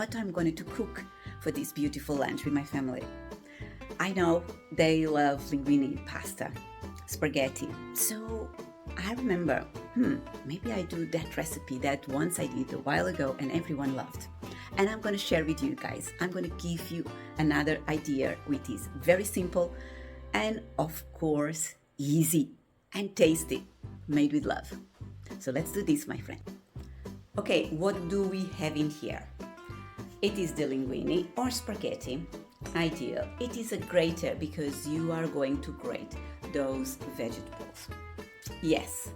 what I'm going to cook for this beautiful lunch with my family. I know they love linguine pasta, spaghetti. So I remember, maybe I do that recipe that once I did a while ago and everyone loved. And I'm going to share with you guys. I'm going to give you another idea which is very simple and of course easy and tasty, made with love. So let's do this, my friend. Okay, what do we have in here? It is the linguine or spaghetti. Ideal. It is a grater because you are going to grate those vegetables. Yes.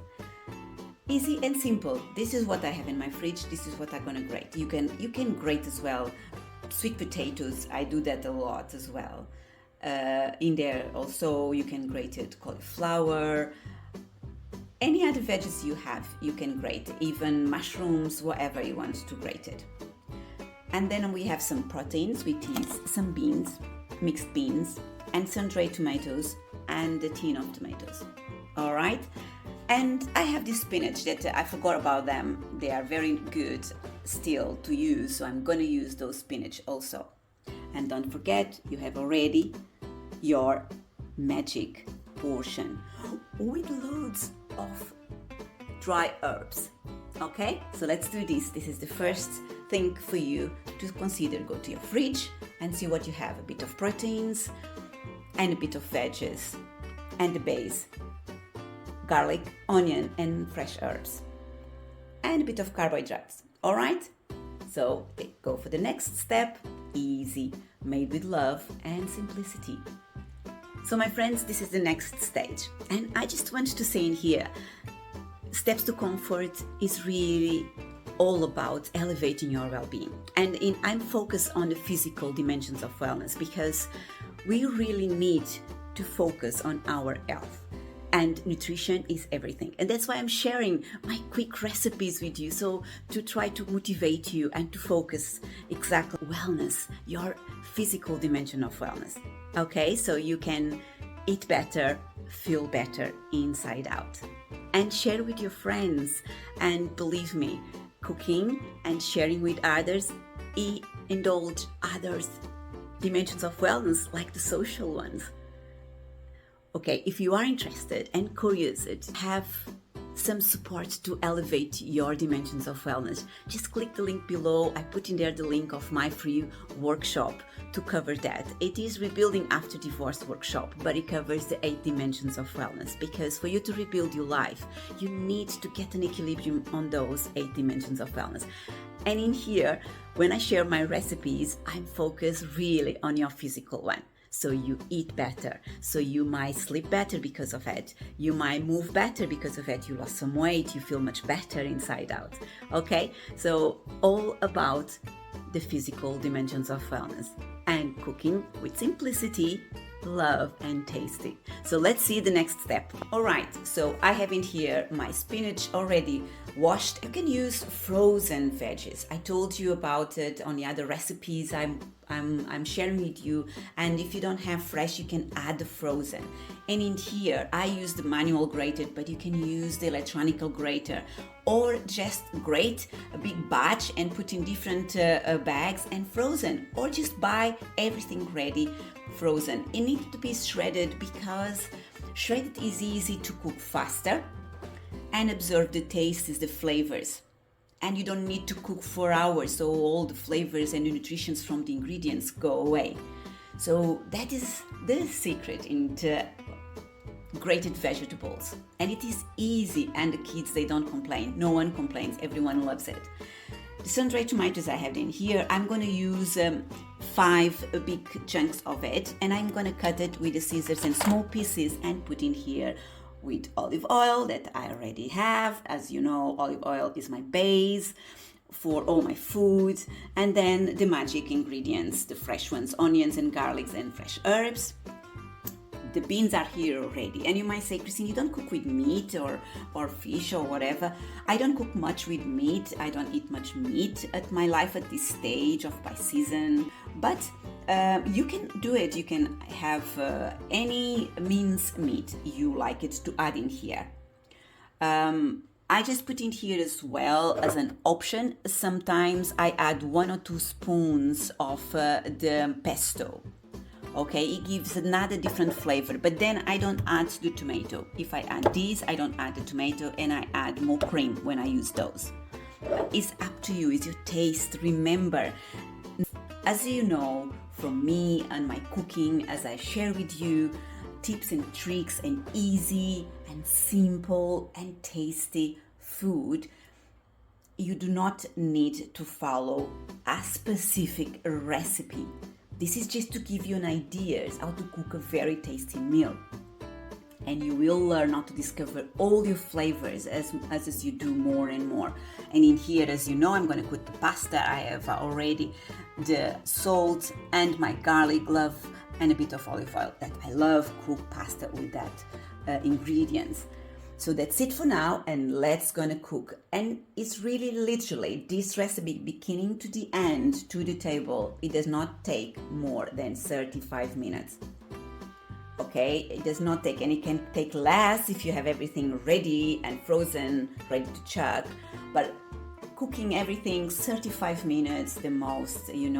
Easy and simple. This is what I have in my fridge. This is what I'm gonna grate. You can grate as well sweet potatoes. I do that a lot as well. In there also you can grate it cauliflower. Any other veggies you have, you can grate. Even mushrooms, whatever you want to grate it. And then we have some proteins, which is some beans, mixed beans, and sun-dried tomatoes, and a tin of tomatoes. All right. And I have this spinach that I forgot about them. They are very good still to use, so I'm going to use those spinach also. And don't forget, you have already your magic portion with loads of dry herbs. Okay, so let's do this. This is the first thing for you to consider. Go to your fridge and see what you have. A bit of proteins and a bit of veggies and the base. Garlic, onion, and fresh herbs, and a bit of carbohydrates. All right? So go for the next step. Easy, made with love and simplicity. So my friends, this is the next stage. And I just want to say in here, Steps to Comfort is really all about elevating your well-being. And I'm focused on the physical dimensions of wellness because we really need to focus on our health. And nutrition is everything. And that's why I'm sharing my quick recipes with you. So to try to motivate you and to focus exactly wellness, your physical dimension of wellness. Okay, so you can eat better, feel better inside out. And share with your friends. And believe me, cooking and sharing with others, indulge others' dimensions of wellness, like the social ones. Okay, if you are interested and curious to have some support to elevate your dimensions of wellness, just click the link below. I put in there the link of my free workshop to cover that. It is Rebuilding After Divorce workshop, but it covers the 8 dimensions of wellness, because for you to rebuild your life, you need to get an equilibrium on those 8 dimensions of wellness. And in here, when I share my recipes, I'm focused really on your physical one. So you eat better, so you might sleep better because of it, you might move better because of it, you lost some weight, you feel much better inside out. Okay, so all about the physical dimensions of wellness and cooking with simplicity, love and tasty. So let's see the next step. All right, so I have in here my spinach already washed. You can use frozen veggies. I told you about it on the other recipes I'm sharing with you, and if you don't have fresh, you can add the frozen. And in here I use the manual grater, but you can use the electronic grater, or just grate a big batch and put in different bags and frozen, or just buy everything ready frozen. It needs to be shredded because shredded is easy to cook faster and absorb the tastes, the flavors. And you don't need to cook for hours, so all the flavors and the nutritions from the ingredients go away. So that is the secret in the grated vegetables. And it is easy, and the kids, they don't complain. No one complains, everyone loves it. The sun-dried tomatoes I have in here, I'm going to use 5 big chunks of it, and I'm going to cut it with the scissors in small pieces and put in here with olive oil that I already have. As you know, olive oil is my base for all my foods. And then the magic ingredients, the fresh ones, onions and garlics and fresh herbs. The beans are here already. And you might say, Christine, you don't cook with meat or fish or whatever. I don't cook much with meat. I don't eat much meat at my life at this stage of my season. But you can do it. You can have any minced meat you like it to add in here. I just put in here as well as an option. Sometimes I add 1 or 2 spoons of the pesto. Okay, it gives another different flavor, but then I don't add the tomato. If I add these, I don't add the tomato, and I add more cream when I use those. It's up to you, it's your taste. Remember, as you know from me and my cooking, as I share with you tips and tricks and easy and simple and tasty food, you do not need to follow a specific recipe. This is just to give you an idea how to cook a very tasty meal. And you will learn how to discover all your flavors as you do more and more. And in here, as you know, I'm going to cook the pasta. I have already the salt and my garlic clove and a bit of olive oil. That I love cook pasta with that ingredients. So that's it for now, and let's gonna cook. And it's really literally this recipe, beginning to the end, to the table. It does not take more than 35 minutes. Okay, it does not take, and it can take less if you have everything ready and frozen, ready to chuck. But cooking everything 35 minutes the most, you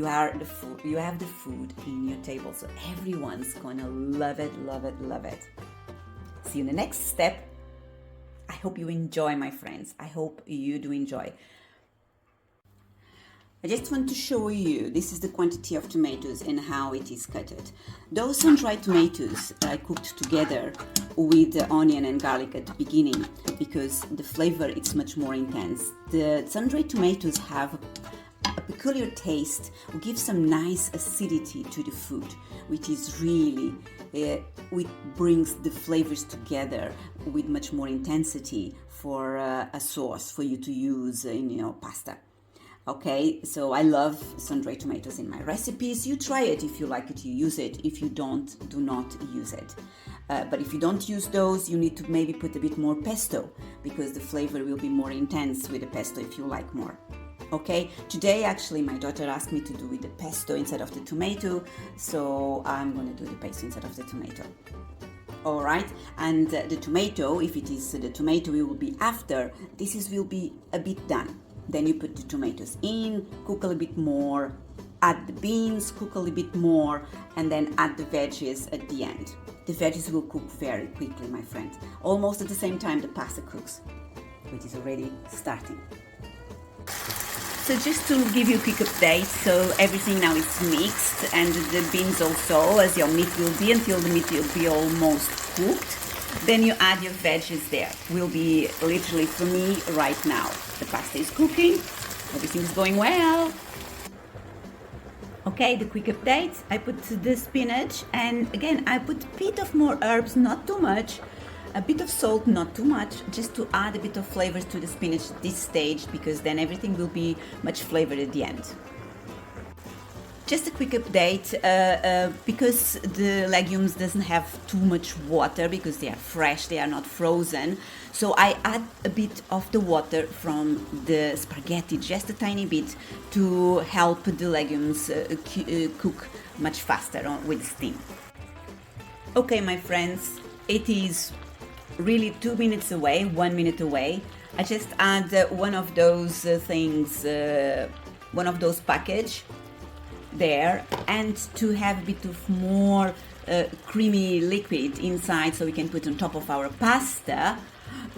have the food in your table, so everyone's gonna love it, love it, love it. See you in the next step. I hope you enjoy, my friends. I hope you do enjoy. I just want to show you, this is the quantity of tomatoes and how it is cutted. Those sun-dried tomatoes I cooked together with the onion and garlic at the beginning because the flavor is much more intense. The sun-dried tomatoes have a peculiar taste, give some nice acidity to the food, which is really, which brings the flavors together with much more intensity for a sauce for you to use in your pasta. Okay, so I love sun-dried tomatoes in my recipes. You try it. If you like it, you use it. If you don't, do not use it. But if you don't use those, you need to maybe put a bit more pesto because the flavor will be more intense with the pesto if you like more. Okay, today actually my daughter asked me to do with the pesto instead of the tomato, so I'm going to do the pesto instead of the tomato. All right, and the tomato, if it is the tomato, it will be after. Will be a bit done. Then you put the tomatoes in, cook a little bit more, add the beans, cook a little bit more, and then add the veggies at the end. The veggies will cook very quickly, my friend. Almost at the same time the pasta cooks, which is already starting. So just to give you a quick update, so everything now is mixed and the beans also, as your meat will be until the meat will be almost cooked. Then you add your veggies there. Will be literally for me right now. The pasta is cooking, everything is going well. Okay, the quick update, I put the spinach and again I put a bit of more herbs, not too much. A bit of salt, not too much, just to add a bit of flavors to the spinach at this stage because then everything will be much flavored at the end. Just a quick update, because the legumes doesn't have too much water because they are fresh, they are not frozen. So I add a bit of the water from the spaghetti, just a tiny bit, to help the legumes cook much faster with steam. Okay, my friends, it is really 2 minutes away, 1 minute away. I just add one of those things, one of those package there, and to have a bit of more creamy liquid inside so we can put on top of our pasta.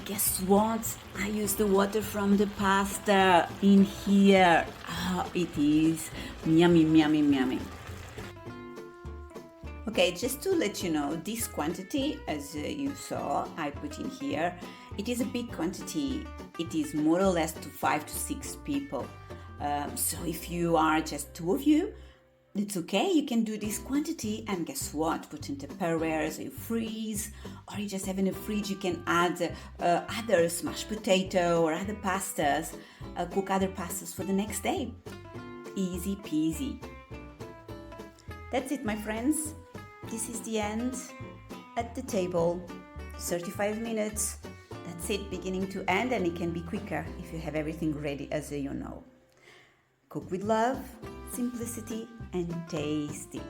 Guess what? I use the water from the pasta in here. It is yummy, yummy, yummy. Okay, just to let you know, this quantity, as you saw, I put in here, it is a big quantity. It is more or less to 5 to 6 people. So if you are just 2 of you, it's okay, you can do this quantity, and guess what? Put in Tupperware, so you freeze, or you just have in the fridge. You can add other smashed potato or other pastas, cook other pastas for the next day. Easy peasy. That's it, my friends. This is the end at the table. 35 minutes. That's it, beginning to end, and it can be quicker if you have everything ready, as you know. Cook with love, simplicity, and tasty.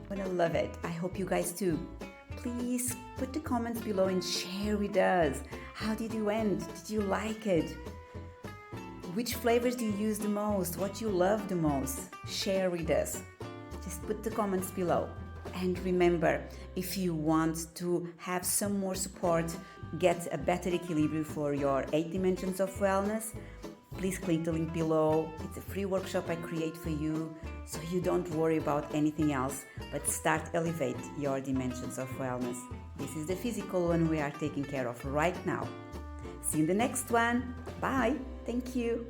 But I love it. I hope you guys too. Please put the comments below and share with us How did you end? Did you like it? Which flavors do you use the most? What you love the most? Share with us. Just put the comments below. And remember, if you want to have some more support, get a better equilibrium for your 8 dimensions of wellness, please click the link below. It's a free workshop I create for you, so you don't worry about anything else, but start elevate your dimensions of wellness. This is the physical one we are taking care of right now. See you in the next one. Bye. Thank you.